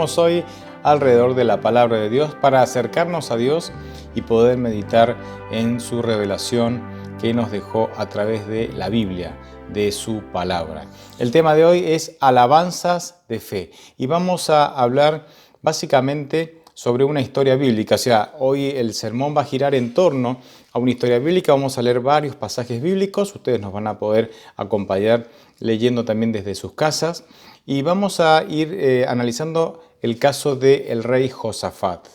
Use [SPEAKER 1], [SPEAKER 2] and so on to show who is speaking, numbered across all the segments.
[SPEAKER 1] compartimos hoy alrededor de la palabra de Dios para acercarnos a Dios y poder meditar en su revelación que nos dejó a través de la Biblia, de su palabra. El tema de hoy es alabanzas de fe y vamos a hablar básicamente sobre una historia bíblica. O sea, hoy el sermón va a girar en torno a una historia bíblica. Vamos a leer varios pasajes bíblicos. Ustedes nos van a poder acompañar leyendo también desde sus casas. Y vamos a ir analizando el caso del rey Josafat.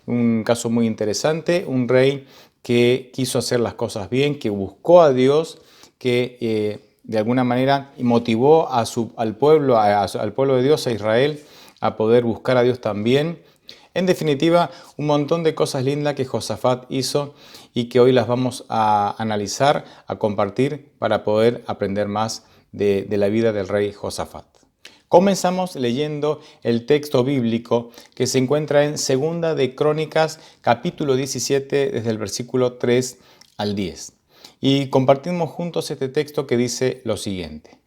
[SPEAKER 1] Un caso muy interesante, un rey que quiso hacer las cosas bien, que buscó a Dios, que de alguna manera motivó al pueblo de Dios, a Israel, a poder buscar a Dios también. En definitiva, un montón de cosas lindas que Josafat hizo y que hoy las vamos a analizar, a compartir para poder aprender más de la vida del rey Josafat. Comenzamos leyendo el texto bíblico que se encuentra en 2 de Crónicas, capítulo 17, desde el versículo 3 al 10. Y compartimos juntos este texto que dice lo siguiente.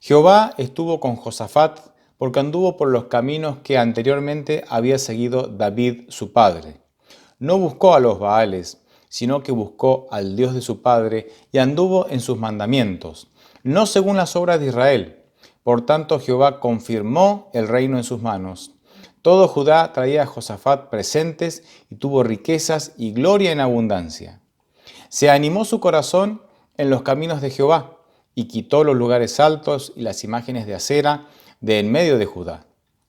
[SPEAKER 1] Jehová estuvo con Josafat porque anduvo por los caminos que anteriormente había seguido David su padre. No buscó a los Baales, sino que buscó al Dios de su padre y anduvo en sus mandamientos, no según las obras de Israel. Por tanto, Jehová confirmó el reino en sus manos. Todo Judá traía a Josafat presentes y tuvo riquezas y gloria en abundancia. Se animó su corazón en los caminos de Jehová y quitó los lugares altos y las imágenes de acera de en medio de Judá.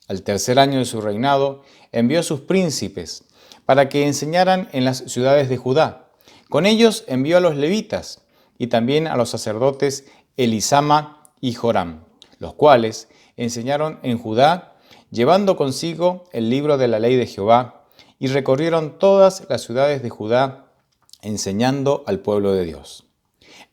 [SPEAKER 1] Al tercer año de su reinado, envió a sus príncipes para que enseñaran en las ciudades de Judá. Con ellos envió a los levitas y también a los sacerdotes Elisama y Joram, los cuales enseñaron en Judá, llevando consigo el libro de la ley de Jehová, y recorrieron todas las ciudades de Judá, enseñando al pueblo de Dios.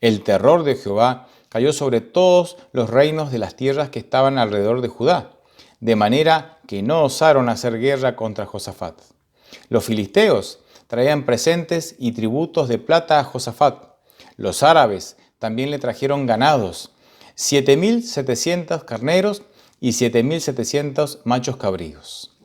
[SPEAKER 1] El terror de Jehová cayó sobre todos los reinos de las tierras que estaban alrededor de Judá, de manera que no osaron hacer guerra contra Josafat. Los filisteos traían presentes y tributos de plata a Josafat. Los árabes también le trajeron ganados, 7.700 carneros y 7.700 machos cabríos.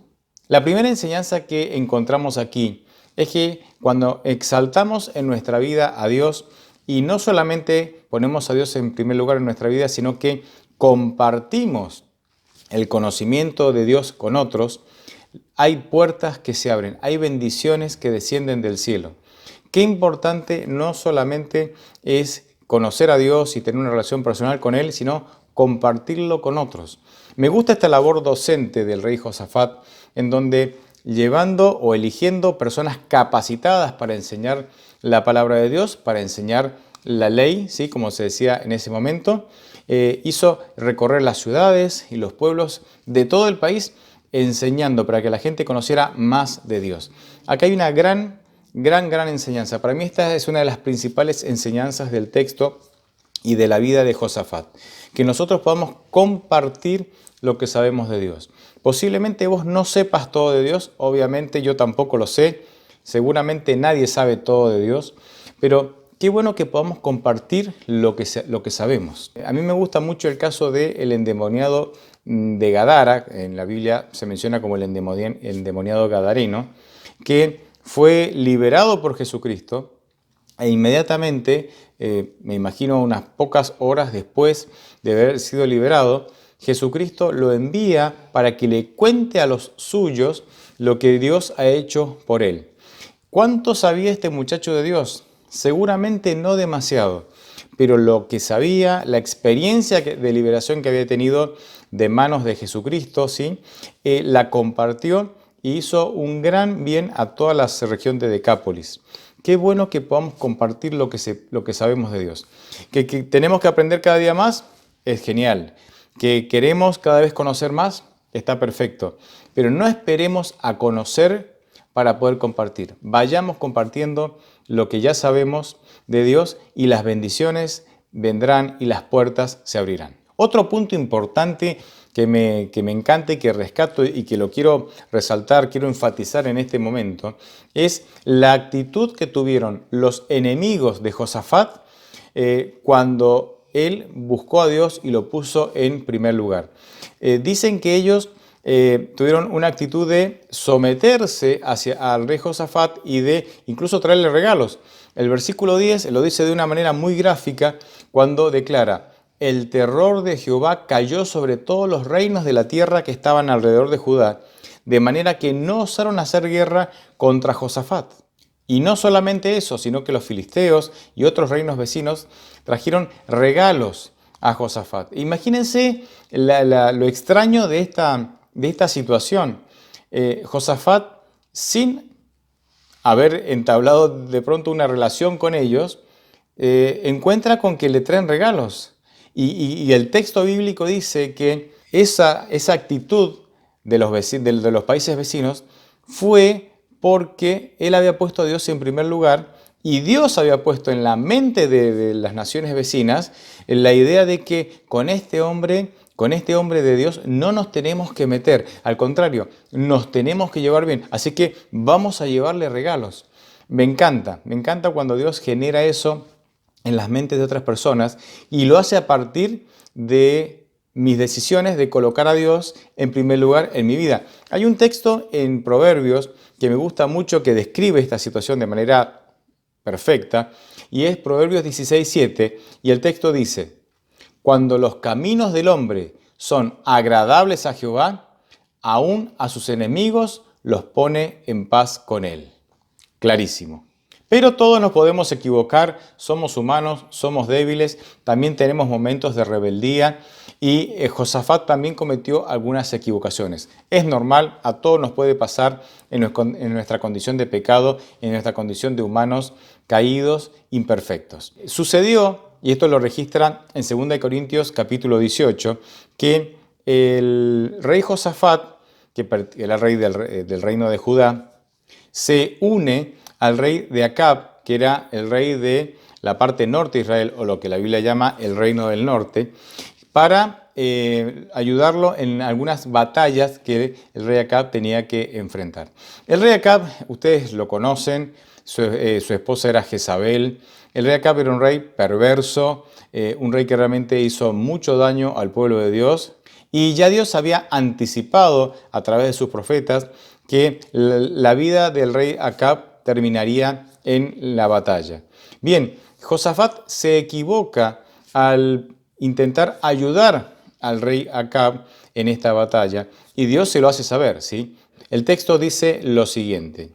[SPEAKER 1] La primera enseñanza que encontramos aquí es que cuando exaltamos en nuestra vida a Dios, y no solamente ponemos a Dios en primer lugar en nuestra vida, sino que compartimos el conocimiento de Dios con otros, hay puertas que se abren, hay bendiciones que descienden del cielo. Qué importante no solamente es conocer a Dios y tener una relación personal con Él, sino compartirlo con otros. Me gusta esta labor docente del rey Josafat, en donde llevando o eligiendo personas capacitadas para enseñar la palabra de Dios, para enseñar la ley, ¿sí? Como se decía en ese momento, hizo recorrer las ciudades y los pueblos de todo el país, enseñando para que la gente conociera más de Dios. Acá hay una gran enseñanza. Para mí esta es una de las principales enseñanzas del texto y de la vida de Josafat. Que nosotros podamos compartir lo que sabemos de Dios. Posiblemente vos no sepas todo de Dios, obviamente yo tampoco lo sé, seguramente nadie sabe todo de Dios, pero qué bueno que podamos compartir lo que sabemos. A mí me gusta mucho el caso del endemoniado de Gadara, en la Biblia se menciona como el endemoniado gadareno, que fue liberado por Jesucristo e inmediatamente, me imagino unas pocas horas después de haber sido liberado, Jesucristo lo envía para que le cuente a los suyos lo que Dios ha hecho por él. ¿Cuánto sabía este muchacho de Dios? Seguramente no demasiado, pero lo que sabía, la experiencia de liberación que había tenido de manos de Jesucristo, ¿sí? La compartió y hizo un gran bien a toda la región de Decápolis. Qué bueno que podamos compartir lo que sabemos de Dios. Que tenemos que aprender cada día más, es genial. Que queremos cada vez conocer más, está perfecto. Pero no esperemos a conocer para poder compartir. Vayamos compartiendo lo que ya sabemos de Dios y las bendiciones vendrán y las puertas se abrirán. Otro punto importante que me encanta y que rescato y que lo quiero resaltar, quiero enfatizar en este momento, es la actitud que tuvieron los enemigos de Josafat cuando él buscó a Dios y lo puso en primer lugar. Dicen que ellos tuvieron una actitud de someterse al rey Josafat y de incluso traerle regalos. El versículo 10 lo dice de una manera muy gráfica cuando declara: el terror de Jehová cayó sobre todos los reinos de la tierra que estaban alrededor de Judá, de manera que no osaron hacer guerra contra Josafat. Y no solamente eso, sino que los filisteos y otros reinos vecinos trajeron regalos a Josafat. Imagínense lo extraño de esta situación. Josafat, sin haber entablado de pronto una relación con ellos, encuentra con que le traen regalos. Y el texto bíblico dice que esa actitud de los países vecinos fue porque él había puesto a Dios en primer lugar y Dios había puesto en la mente de las naciones vecinas la idea de que con este hombre de Dios no nos tenemos que meter, al contrario, nos tenemos que llevar bien, así que vamos a llevarle regalos. Me encanta cuando Dios genera eso en las mentes de otras personas y lo hace a partir de mis decisiones de colocar a Dios en primer lugar en mi vida. Hay un texto en Proverbios que me gusta mucho que describe esta situación de manera perfecta y es Proverbios 16:7 y el texto dice: cuando los caminos del hombre son agradables a Jehová, aún a sus enemigos los pone en paz con él. Clarísimo. Pero todos nos podemos equivocar, somos humanos, somos débiles, también tenemos momentos de rebeldía y Josafat también cometió algunas equivocaciones. Es normal, a todos nos puede pasar en nuestra condición de pecado, en nuestra condición de humanos caídos, imperfectos. Sucedió, y esto lo registra en 2 Corintios capítulo 18, que el rey Josafat, que era el rey del reino de Judá, se une al rey de Acab, que era el rey de la parte norte de Israel, o lo que la Biblia llama el reino del norte, para ayudarlo en algunas batallas que el rey Acab tenía que enfrentar. El rey Acab, ustedes lo conocen, su esposa era Jezabel. El rey Acab era un rey perverso, un rey que realmente hizo mucho daño al pueblo de Dios, y ya Dios había anticipado a través de sus profetas que la vida del rey Acab terminaría en la batalla. Bien, Josafat se equivoca al intentar ayudar al rey Acab en esta batalla y Dios se lo hace saber, ¿sí? El texto dice lo siguiente: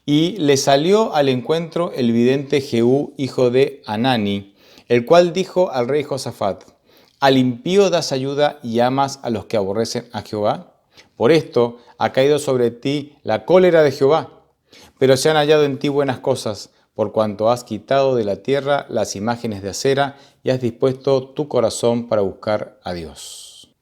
[SPEAKER 1] y le salió al encuentro el vidente Jehú, hijo de Hanani, el cual dijo al rey Josafat: ¿al impío das ayuda y amas a los que aborrecen a Jehová? Por esto ha caído sobre ti la cólera de Jehová, pero se han hallado en ti buenas cosas, por cuanto has quitado de la tierra las imágenes de acera y has dispuesto tu corazón para buscar a Dios.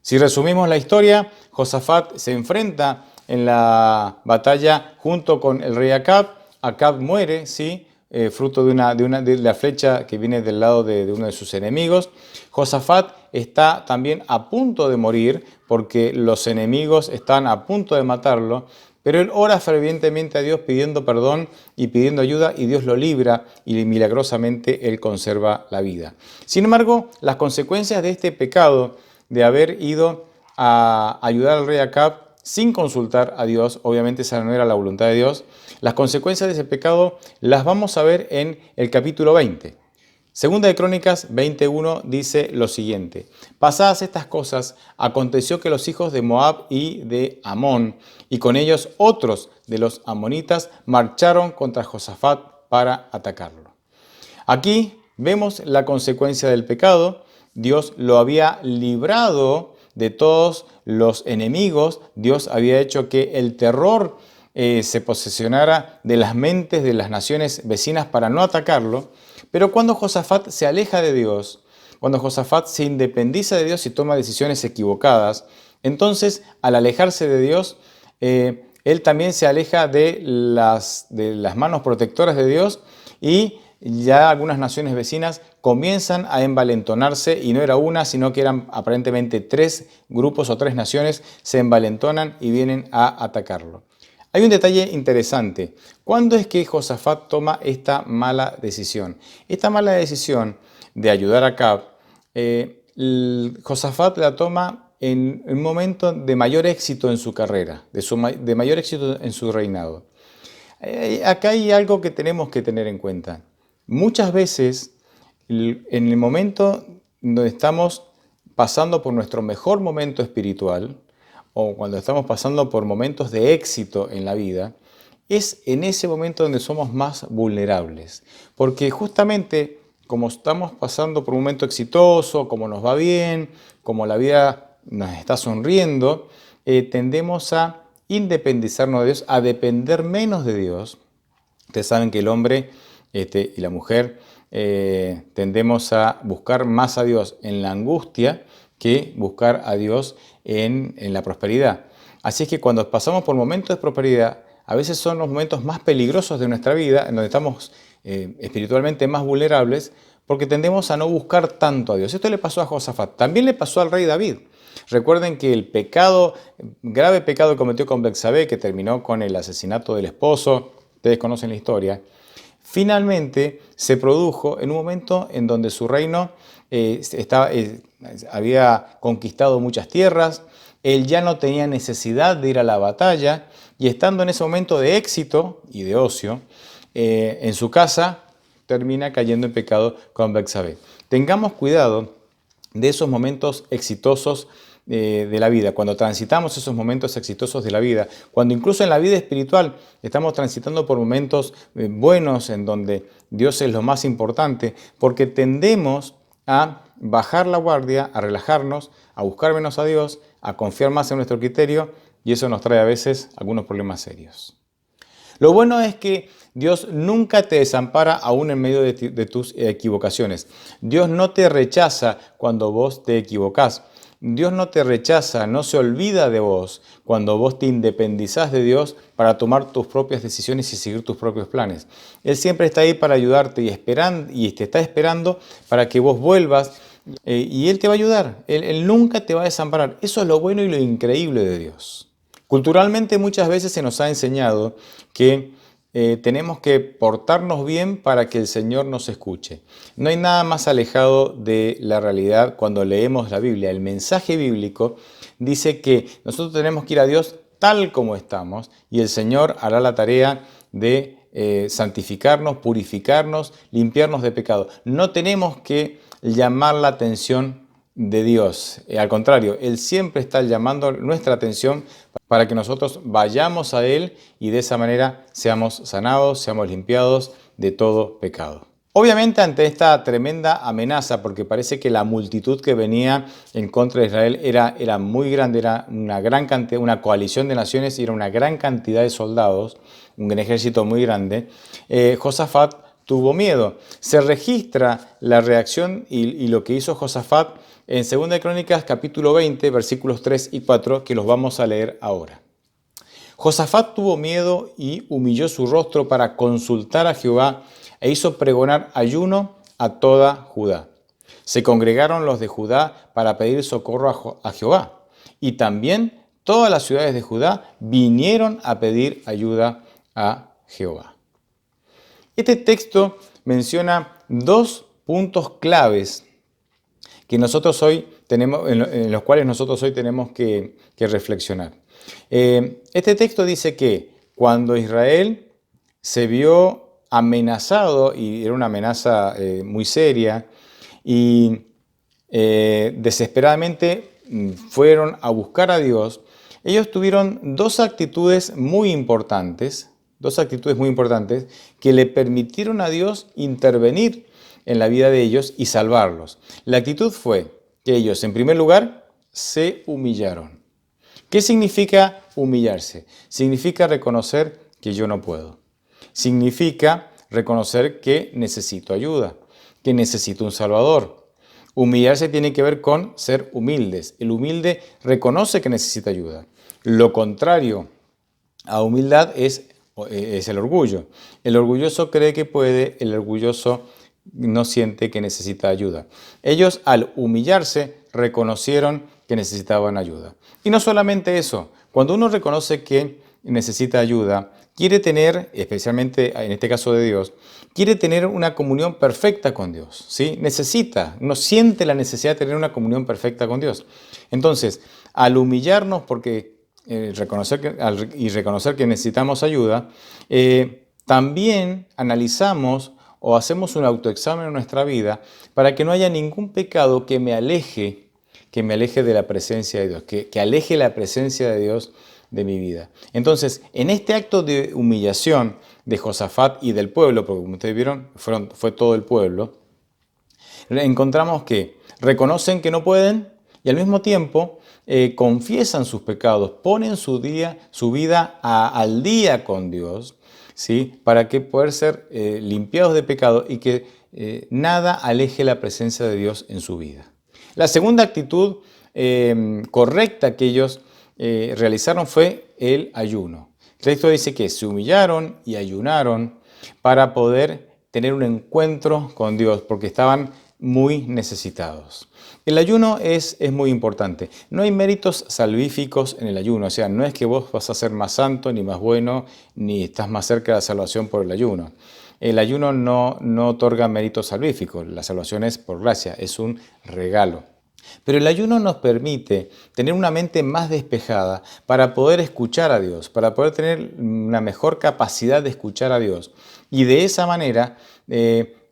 [SPEAKER 1] Si resumimos la historia, Josafat se enfrenta en la batalla junto con el rey Acab. Acab muere, ¿sí? Fruto de la flecha que viene del lado de uno de sus enemigos. Josafat está también a punto de morir porque los enemigos están a punto de matarlo, pero él ora fervientemente a Dios pidiendo perdón y pidiendo ayuda y Dios lo libra y milagrosamente él conserva la vida. Sin embargo, las consecuencias de este pecado de haber ido a ayudar al rey Acab sin consultar a Dios, obviamente esa no era la voluntad de Dios, las consecuencias de ese pecado las vamos a ver en el capítulo 20. Segunda de Crónicas 21 dice lo siguiente: pasadas estas cosas, aconteció que los hijos de Moab y de Amón, y con ellos otros de los amonitas, marcharon contra Josafat para atacarlo. Aquí vemos la consecuencia del pecado. Dios lo había librado de todos los enemigos. Dios había hecho que el terror se posesionara de las mentes de las naciones vecinas para no atacarlo. Pero cuando Josafat se aleja de Dios, cuando Josafat se independiza de Dios y toma decisiones equivocadas, entonces al alejarse de Dios, él también se aleja de las manos protectoras de Dios y ya algunas naciones vecinas comienzan a envalentonarse y no era una, sino que eran aparentemente 3 grupos o 3 naciones, se envalentonan y vienen a atacarlo. Hay un detalle interesante. ¿Cuándo es que Josafat toma esta mala decisión? Esta mala decisión de ayudar a Acab, Josafat la toma en un momento de mayor éxito en su carrera, de mayor éxito en su reinado. Acá hay algo que tenemos que tener en cuenta. Muchas veces, en el momento donde estamos pasando por nuestro mejor momento espiritual, o cuando estamos pasando por momentos de éxito en la vida, es en ese momento donde somos más vulnerables. Porque justamente como estamos pasando por un momento exitoso, como nos va bien, como la vida nos está sonriendo, tendemos a independizarnos de Dios, a depender menos de Dios. Ustedes saben que el hombre y la mujer tendemos a buscar más a Dios en la angustia que buscar a Dios en la prosperidad. Así es que cuando pasamos por momentos de prosperidad, a veces son los momentos más peligrosos de nuestra vida, en donde estamos espiritualmente más vulnerables, porque tendemos a no buscar tanto a Dios. Esto le pasó a Josafat, también le pasó al rey David. Recuerden que el grave pecado que cometió con Betsabé, que terminó con el asesinato del esposo, ustedes conocen la historia, finalmente se produjo en un momento en donde su reino había conquistado muchas tierras, él ya no tenía necesidad de ir a la batalla, y estando en ese momento de éxito y de ocio, en su casa termina cayendo en pecado con Betsabé. Tengamos cuidado de esos momentos exitosos de la vida, cuando transitamos esos momentos exitosos de la vida, cuando incluso en la vida espiritual estamos transitando por momentos buenos en donde Dios es lo más importante, porque tendemos a bajar la guardia, a relajarnos, a buscar menos a Dios, a confiar más en nuestro criterio, y eso nos trae a veces algunos problemas serios. Lo bueno es que Dios nunca te desampara aún en medio de tus equivocaciones. Dios no te rechaza cuando vos te equivocás. Dios no te rechaza, no se olvida de vos cuando vos te independizás de Dios para tomar tus propias decisiones y seguir tus propios planes. Él siempre está ahí para ayudarte y te está esperando para que vos vuelvas y Él te va a ayudar. Él nunca te va a desamparar. Eso es lo bueno y lo increíble de Dios. Culturalmente muchas veces se nos ha enseñado que tenemos que portarnos bien para que el Señor nos escuche. No hay nada más alejado de la realidad cuando leemos la Biblia. El mensaje bíblico dice que nosotros tenemos que ir a Dios tal como estamos y el Señor hará la tarea de santificarnos, purificarnos, limpiarnos de pecado. No tenemos que llamar la atención de Dios. Al contrario, Él siempre está llamando nuestra atención para que nosotros vayamos a Él y de esa manera seamos sanados, seamos limpiados de todo pecado. Obviamente ante esta tremenda amenaza, porque parece que la multitud que venía en contra de Israel era muy grande, era una gran cantidad, una coalición de naciones y era una gran cantidad de soldados, un ejército muy grande, Josafat tuvo miedo. Se registra la reacción y lo que hizo Josafat en 2 Crónicas capítulo 20, versículos 3 y 4, que los vamos a leer ahora. Josafat tuvo miedo y humilló su rostro para consultar a Jehová e hizo pregonar ayuno a toda Judá. Se congregaron los de Judá para pedir socorro a Jehová, y también todas las ciudades de Judá vinieron a pedir ayuda a Jehová. Este texto menciona dos puntos claves que nosotros hoy tenemos, en los cuales nosotros hoy tenemos que reflexionar. Este texto dice que cuando Israel se vio amenazado, y era una amenaza muy seria, y desesperadamente fueron a buscar a Dios, ellos tuvieron dos actitudes muy importantes que le permitieron a Dios intervenir en la vida de ellos y salvarlos. La actitud fue que ellos, en primer lugar, se humillaron. ¿Qué significa humillarse? Significa reconocer que yo no puedo. Significa reconocer que necesito ayuda, que necesito un Salvador. Humillarse tiene que ver con ser humildes. El humilde reconoce que necesita ayuda. Lo contrario a humildad es el orgullo. El orgulloso cree que puede, el orgulloso no siente que necesita ayuda. Ellos, al humillarse, reconocieron que necesitaban ayuda. Y no solamente eso, cuando uno reconoce que necesita ayuda, quiere tener, especialmente en este caso de Dios, quiere tener una comunión perfecta con Dios, ¿sí? Uno siente la necesidad de tener una comunión perfecta con Dios. Entonces, al humillarnos reconocer que necesitamos ayuda, también analizamos o hacemos un autoexamen en nuestra vida para que no haya ningún pecado que me aleje de la presencia de Dios, que aleje la presencia de Dios de mi vida. Entonces, en este acto de humillación de Josafat y del pueblo, porque como ustedes vieron, fue todo el pueblo, encontramos que reconocen que no pueden y al mismo tiempo confiesan sus pecados, ponen su vida al día con Dios, ¿sí? Para que poder ser limpiados de pecado y que nada aleje la presencia de Dios en su vida. La segunda actitud correcta que ellos realizaron fue el ayuno. El texto dice que se humillaron y ayunaron para poder tener un encuentro con Dios, porque estaban muy necesitados. El ayuno es muy importante. No hay méritos salvíficos en el ayuno, o sea, no es que vos vas a ser más santo, ni más bueno, ni estás más cerca de la salvación por el ayuno. El ayuno no otorga méritos salvíficos, la salvación es por gracia, es un regalo. Pero el ayuno nos permite tener una mente más despejada para poder escuchar a Dios, para poder tener una mejor capacidad de escuchar a Dios y de esa manera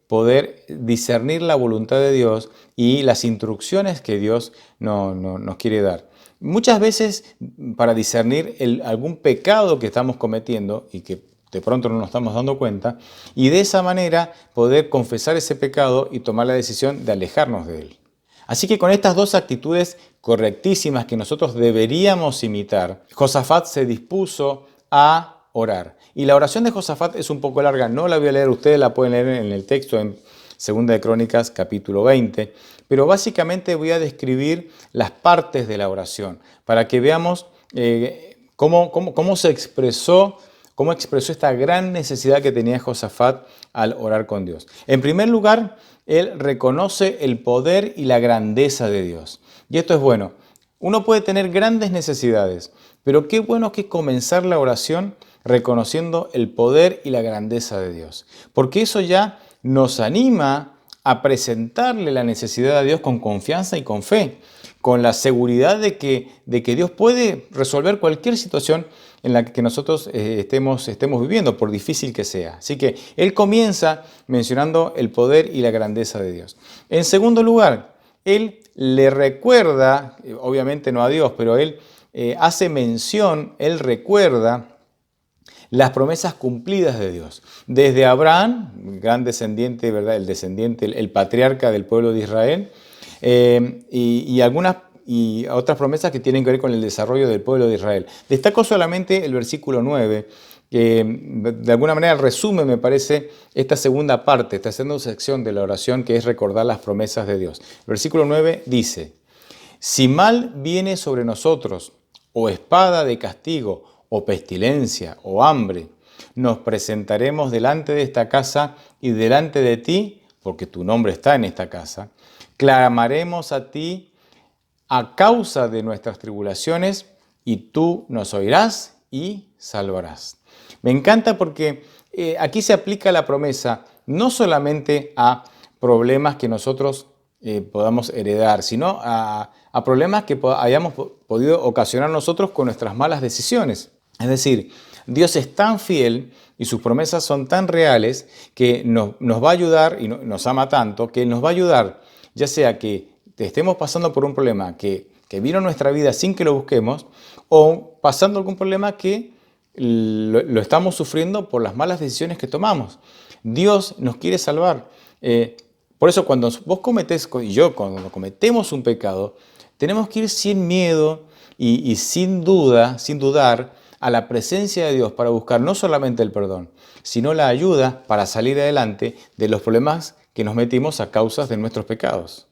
[SPEAKER 1] poder discernir la voluntad de Dios y las instrucciones que Dios nos quiere dar. Muchas veces para discernir algún pecado que estamos cometiendo y que de pronto no nos estamos dando cuenta, y de esa manera poder confesar ese pecado y tomar la decisión de alejarnos de él. Así que con estas dos actitudes correctísimas que nosotros deberíamos imitar, Josafat se dispuso a orar. Y la oración de Josafat es un poco larga, no la voy a leer, ustedes la pueden leer en el texto en 2 de Crónicas capítulo 20, pero básicamente voy a describir las partes de la oración para que veamos cómo expresó esta gran necesidad que tenía Josafat al orar con Dios. En primer lugar, él reconoce el poder y la grandeza de Dios. Y esto es bueno. Uno puede tener grandes necesidades, pero qué bueno que es comenzar la oración reconociendo el poder y la grandeza de Dios. Porque eso ya nos anima a presentarle la necesidad a Dios con confianza y con fe, con la seguridad de que Dios puede resolver cualquier situación en la que nosotros estemos viviendo, por difícil que sea. Así que él comienza mencionando el poder y la grandeza de Dios. En segundo lugar, él le recuerda, obviamente no a Dios, pero él hace mención, él recuerda las promesas cumplidas de Dios. Desde Abraham, gran descendiente, ¿verdad? El patriarca del pueblo de Israel, y otras promesas que tienen que ver con el desarrollo del pueblo de Israel. Destaco solamente el versículo 9, que de alguna manera resume, me parece, esta segunda parte, esta segunda sección de la oración, que es recordar las promesas de Dios. El versículo 9 dice: si mal viene sobre nosotros, o espada de castigo, o pestilencia, o hambre, nos presentaremos delante de esta casa y delante de ti, porque tu nombre está en esta casa, clamaremos a ti a causa de nuestras tribulaciones, y tú nos oirás y salvarás. Me encanta porque aquí se aplica la promesa no solamente a problemas que nosotros podamos heredar, sino a problemas que hayamos podido ocasionar nosotros con nuestras malas decisiones. Es decir, Dios es tan fiel y sus promesas son tan reales que nos va a ayudar, y nos ama tanto, que nos va a ayudar, ya sea que estemos pasando por un problema que vino a nuestra vida sin que lo busquemos, o pasando algún problema que lo estamos sufriendo por las malas decisiones que tomamos. Dios nos quiere salvar. Por eso cuando vos cometés, y yo, cuando cometemos un pecado, tenemos que ir sin miedo y sin dudar, a la presencia de Dios para buscar no solamente el perdón, sino la ayuda para salir adelante de los problemas que nos metimos a causa de nuestros pecados.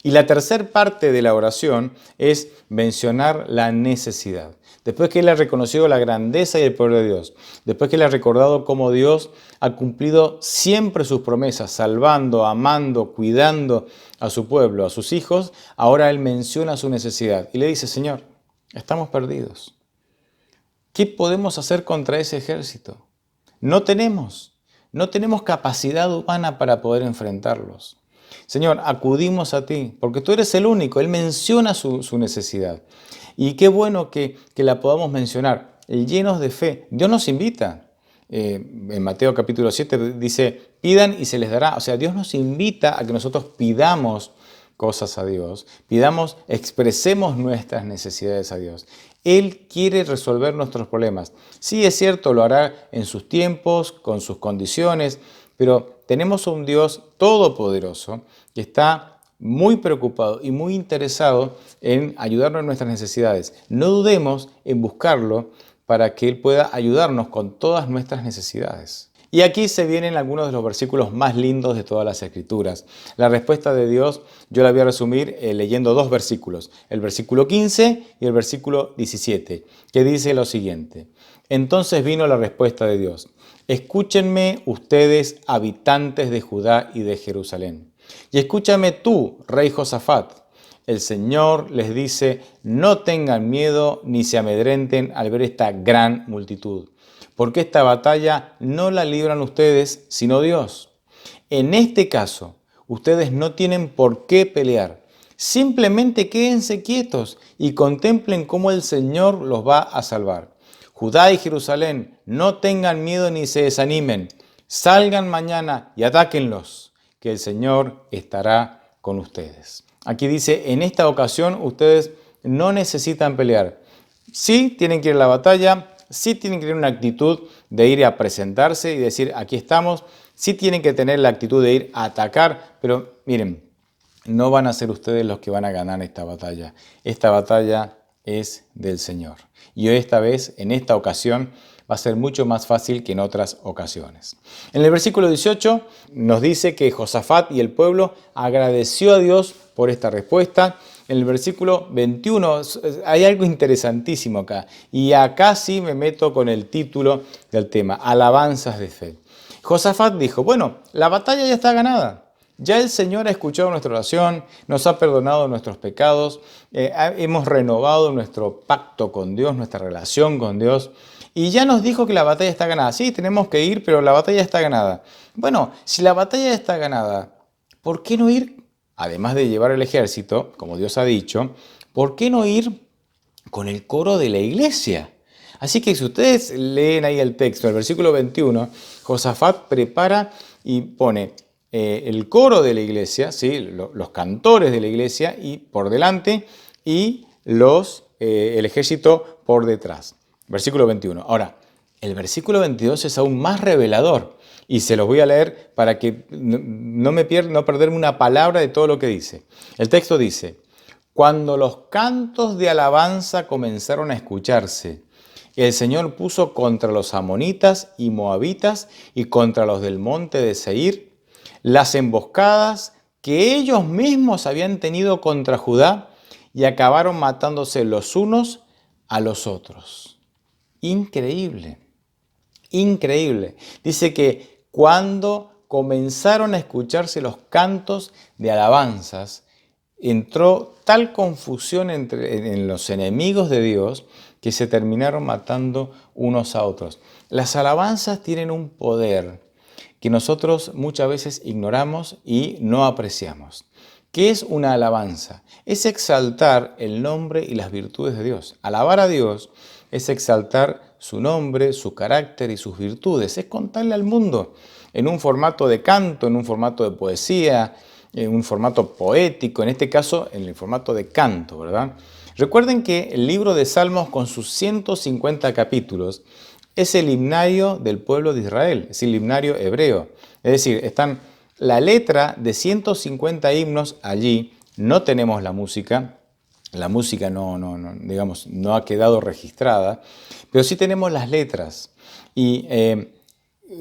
[SPEAKER 1] Y la tercera parte de la oración es mencionar la necesidad. Después que él ha reconocido la grandeza y el poder de Dios, después que él ha recordado cómo Dios ha cumplido siempre sus promesas, salvando, amando, cuidando a su pueblo, a sus hijos, ahora él menciona su necesidad y le dice: Señor, estamos perdidos. ¿Qué podemos hacer contra ese ejército? No tenemos capacidad humana para poder enfrentarlos. Señor, acudimos a ti, porque tú eres el único. Él menciona su necesidad. Y qué bueno que la podamos mencionar, llenos de fe. Dios nos invita. En Mateo capítulo 7 dice, pidan y se les dará. O sea, Dios nos invita a que nosotros pidamos cosas a Dios, expresemos nuestras necesidades a Dios. Él quiere resolver nuestros problemas. Sí, es cierto, lo hará en sus tiempos, con sus condiciones, pero tenemos un Dios todopoderoso que está muy preocupado y muy interesado en ayudarnos en nuestras necesidades. No dudemos en buscarlo para que Él pueda ayudarnos con todas nuestras necesidades. Y aquí se vienen algunos de los versículos más lindos de todas las Escrituras. La respuesta de Dios yo la voy a resumir leyendo dos versículos, el versículo 15 y el versículo 17, que dice lo siguiente. Entonces vino la respuesta de Dios. Escúchenme ustedes, habitantes de Judá y de Jerusalén. Y escúchame tú, rey Josafat. El Señor les dice, no tengan miedo ni se amedrenten al ver esta gran multitud, porque esta batalla no la libran ustedes, sino Dios. En este caso, ustedes no tienen por qué pelear. Simplemente quédense quietos y contemplen cómo el Señor los va a salvar. Judá y Jerusalén, no tengan miedo ni se desanimen. Salgan mañana y atáquenlos, que el Señor estará con ustedes. Aquí dice, en esta ocasión ustedes no necesitan pelear. Sí tienen que ir a la batalla, sí tienen que tener una actitud de ir a presentarse y decir, aquí estamos. Sí tienen que tener la actitud de ir a atacar, pero miren, no van a ser ustedes los que van a ganar esta batalla. Esta batalla es del Señor. Y esta vez, en esta ocasión, va a ser mucho más fácil que en otras ocasiones. En el versículo 18 nos dice que Josafat y el pueblo agradeció a Dios por esta respuesta. En el versículo 21 hay algo interesantísimo acá. Y acá sí me meto con el título del tema, alabanzas de fe. Josafat dijo, bueno, la batalla ya está ganada. Ya el Señor ha escuchado nuestra oración, nos ha perdonado nuestros pecados, hemos renovado nuestro pacto con Dios, nuestra relación con Dios, y ya nos dijo que la batalla está ganada. Sí, tenemos que ir, pero la batalla está ganada. Bueno, si la batalla está ganada, ¿por qué no ir, además de llevar el ejército, como Dios ha dicho, por qué no ir con el coro de la iglesia? Así que si ustedes leen ahí el texto, el versículo 21, Josafat prepara y pone el coro de la iglesia, ¿sí? Los cantores de la iglesia y por delante y el ejército por detrás. Versículo 21. Ahora, el versículo 22 es aún más revelador y se los voy a leer para que no perderme una palabra de todo lo que dice. El texto dice, cuando los cantos de alabanza comenzaron a escucharse, el Señor puso contra los amonitas y moabitas y contra los del monte de Seir las emboscadas que ellos mismos habían tenido contra Judá y acabaron matándose los unos a los otros. Increíble, increíble. Dice que cuando comenzaron a escucharse los cantos de alabanzas, entró tal confusión en los enemigos de Dios que se terminaron matando unos a otros. Las alabanzas tienen un poder que nosotros muchas veces ignoramos y no apreciamos. ¿Qué es una alabanza? Es exaltar el nombre y las virtudes de Dios. Alabar a Dios es exaltar su nombre, su carácter y sus virtudes. Es contarle al mundo en un formato de canto, en un formato de poesía, en un formato poético, en este caso en el formato de canto, ¿verdad? Recuerden que el libro de Salmos con sus 150 capítulos es el himnario del pueblo de Israel, es el himnario hebreo. Es decir, están la letra de 150 himnos allí, no tenemos la música no ha quedado registrada, pero sí tenemos las letras. Y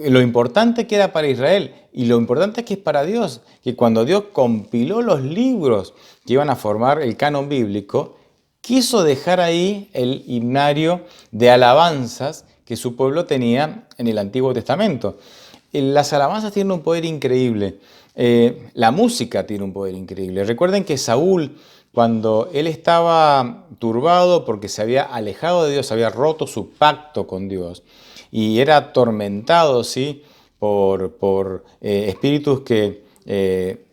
[SPEAKER 1] lo importante que era para Israel y lo importante que es para Dios, que cuando Dios compiló los libros que iban a formar el canon bíblico, quiso dejar ahí el himnario de alabanzas que su pueblo tenía en el Antiguo Testamento. Las alabanzas tienen un poder increíble, la música tiene un poder increíble. Recuerden que Saúl cuando él estaba turbado porque se había alejado de Dios, había roto su pacto con Dios y era atormentado, ¿sí?, por espíritus que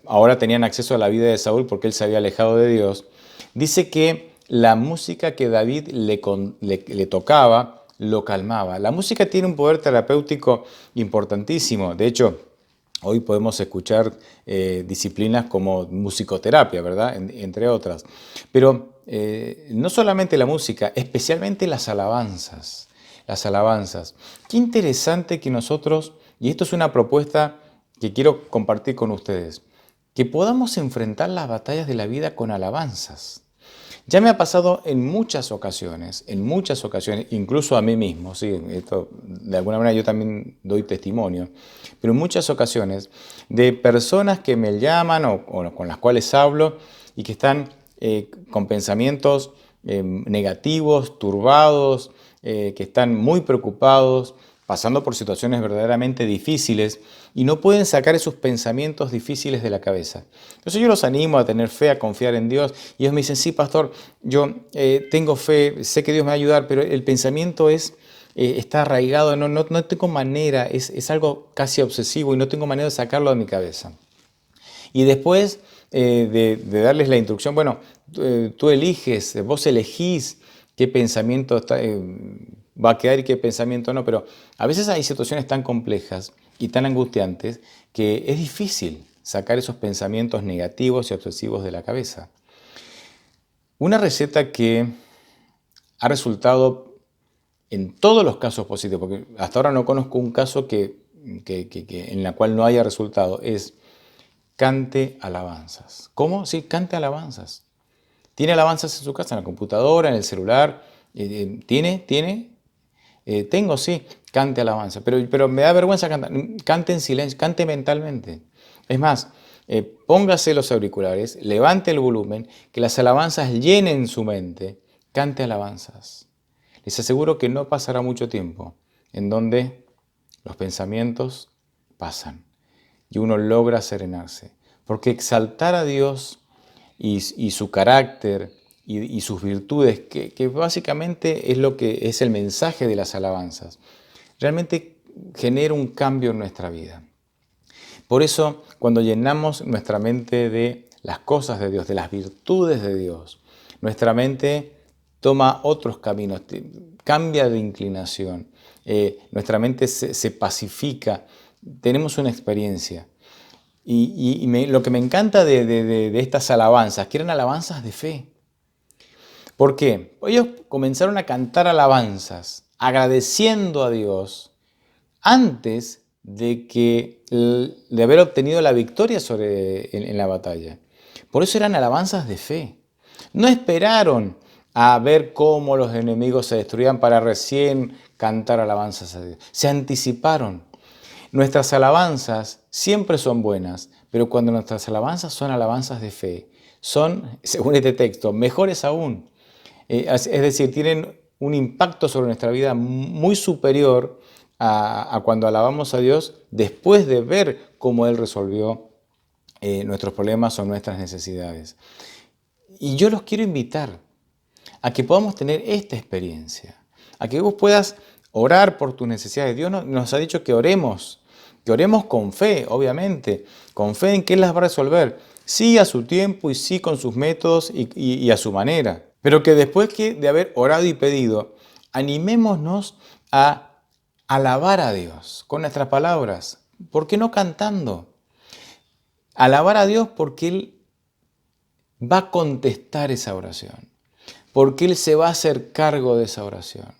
[SPEAKER 1] ahora tenían acceso a la vida de Saúl porque él se había alejado de Dios. Dice que la música que David le tocaba lo calmaba. La música tiene un poder terapéutico importantísimo. De hecho, hoy podemos escuchar disciplinas como musicoterapia, ¿verdad? Entre otras. Pero no solamente la música, especialmente las alabanzas. Las alabanzas. Qué interesante que nosotros, y esto es una propuesta que quiero compartir con ustedes, que podamos enfrentar las batallas de la vida con alabanzas. Ya me ha pasado en muchas ocasiones, incluso a mí mismo, ¿sí? Esto, de alguna manera yo también doy testimonio, pero en muchas ocasiones de personas que me llaman o con las cuales hablo y que están con pensamientos negativos, turbados, que están muy preocupados, pasando por situaciones verdaderamente difíciles y no pueden sacar esos pensamientos difíciles de la cabeza. Entonces yo los animo a tener fe, a confiar en Dios y ellos me dicen, sí, pastor, yo tengo fe, sé que Dios me va a ayudar, pero el pensamiento está arraigado, no tengo manera, es algo casi obsesivo y no tengo manera de sacarlo de mi cabeza. Y después de darles la instrucción, bueno, tú eliges, vos elegís qué pensamiento va a quedar y qué pensamiento no, pero a veces hay situaciones tan complejas y tan angustiantes que es difícil sacar esos pensamientos negativos y obsesivos de la cabeza. Una receta que ha resultado en todos los casos positivos, porque hasta ahora no conozco un caso en la cual no haya resultado, es cante alabanzas. ¿Cómo? Sí, cante alabanzas. ¿Tiene alabanzas en su casa, en la computadora, en el celular? Tengo, sí, cante alabanza, pero me da vergüenza cantar. Cante en silencio, cante mentalmente. Es más, póngase los auriculares, levante el volumen, que las alabanzas llenen su mente. Cante alabanzas. Les aseguro que no pasará mucho tiempo en donde los pensamientos pasan y uno logra serenarse. Porque exaltar a Dios y su carácter y sus virtudes, que básicamente es lo que es el mensaje de las alabanzas, realmente genera un cambio en nuestra vida. Por eso, cuando llenamos nuestra mente de las cosas de Dios, de las virtudes de Dios, nuestra mente toma otros caminos, cambia de inclinación, nuestra mente se pacifica, tenemos una experiencia. Lo que me encanta de estas alabanzas, que eran alabanzas de fe. ¿Por qué? Ellos comenzaron a cantar alabanzas, agradeciendo a Dios antes de haber obtenido la victoria en la batalla. Por eso eran alabanzas de fe. No esperaron a ver cómo los enemigos se destruían para recién cantar alabanzas a Dios. Se anticiparon. Nuestras alabanzas siempre son buenas, pero cuando nuestras alabanzas son alabanzas de fe, son, según este texto, mejores aún. Es decir, tienen un impacto sobre nuestra vida muy superior a cuando alabamos a Dios después de ver cómo Él resolvió nuestros problemas o nuestras necesidades. Y yo los quiero invitar a que podamos tener esta experiencia, a que vos puedas orar por tus necesidades. Dios nos ha dicho que oremos con fe, obviamente, con fe en que Él las va a resolver, sí a su tiempo y sí con sus métodos y a su manera. Pero que después de haber orado y pedido, animémonos a alabar a Dios con nuestras palabras. ¿Por qué no cantando? Alabar a Dios porque Él va a contestar esa oración, porque Él se va a hacer cargo de esa oración.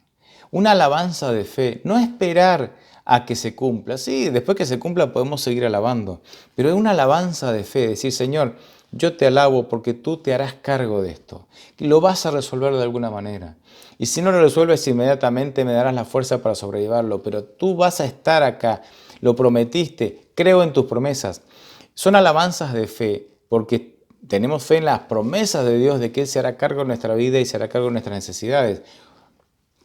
[SPEAKER 1] Una alabanza de fe, no esperar a que se cumpla. Sí, después que se cumpla podemos seguir alabando, pero es una alabanza de fe, decir, Señor, yo te alabo porque tú te harás cargo de esto, lo vas a resolver de alguna manera. Y si no lo resuelves inmediatamente me darás la fuerza para sobrellevarlo, pero tú vas a estar acá, lo prometiste, creo en tus promesas. Son alabanzas de fe porque tenemos fe en las promesas de Dios de que Él se hará cargo de nuestra vida y se hará cargo de nuestras necesidades.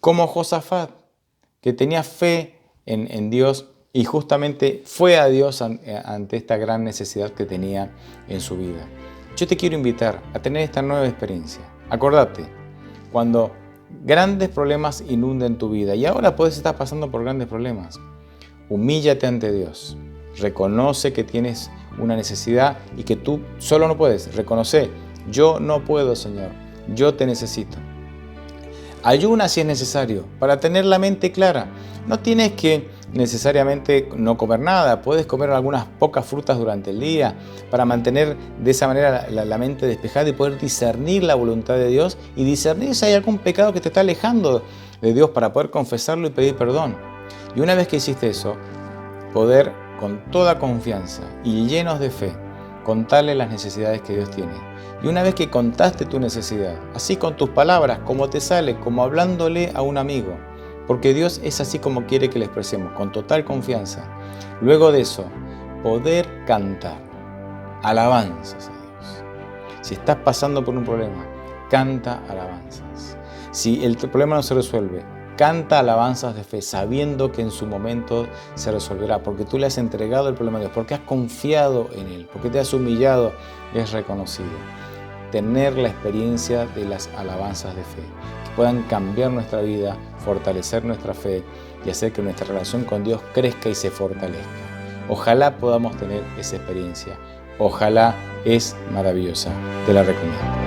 [SPEAKER 1] Como Josafat, que tenía fe en Dios y justamente fue a Dios ante esta gran necesidad que tenía en su vida. Yo te quiero invitar a tener esta nueva experiencia. Acordate, cuando grandes problemas inunden tu vida, y ahora puedes estar pasando por grandes problemas, humíllate ante Dios. Reconoce que tienes una necesidad y que tú solo no puedes. Reconoce, yo no puedo, Señor, yo te necesito. Ayuna si es necesario, para tener la mente clara. No tienes que necesariamente no comer nada, puedes comer algunas pocas frutas durante el día para mantener de esa manera la mente despejada y poder discernir la voluntad de Dios y discernir si hay algún pecado que te está alejando de Dios para poder confesarlo y pedir perdón. Y una vez que hiciste eso, poder con toda confianza y llenos de fe contarle las necesidades que Dios tiene. Y una vez que contaste tu necesidad, así con tus palabras, como te sale, como hablándole a un amigo, porque Dios es así como quiere que le expresemos, con total confianza. Luego de eso, poder cantar alabanzas a Dios. Si estás pasando por un problema, canta alabanzas. Si el problema no se resuelve, canta alabanzas de fe, sabiendo que en su momento se resolverá, porque tú le has entregado el problema a Dios, porque has confiado en Él, porque te has humillado y es reconocido. Tener la experiencia de las alabanzas de fe, que puedan cambiar nuestra vida, fortalecer nuestra fe y hacer que nuestra relación con Dios crezca y se fortalezca. Ojalá podamos tener esa experiencia. Ojalá, es maravillosa. Te la recomiendo.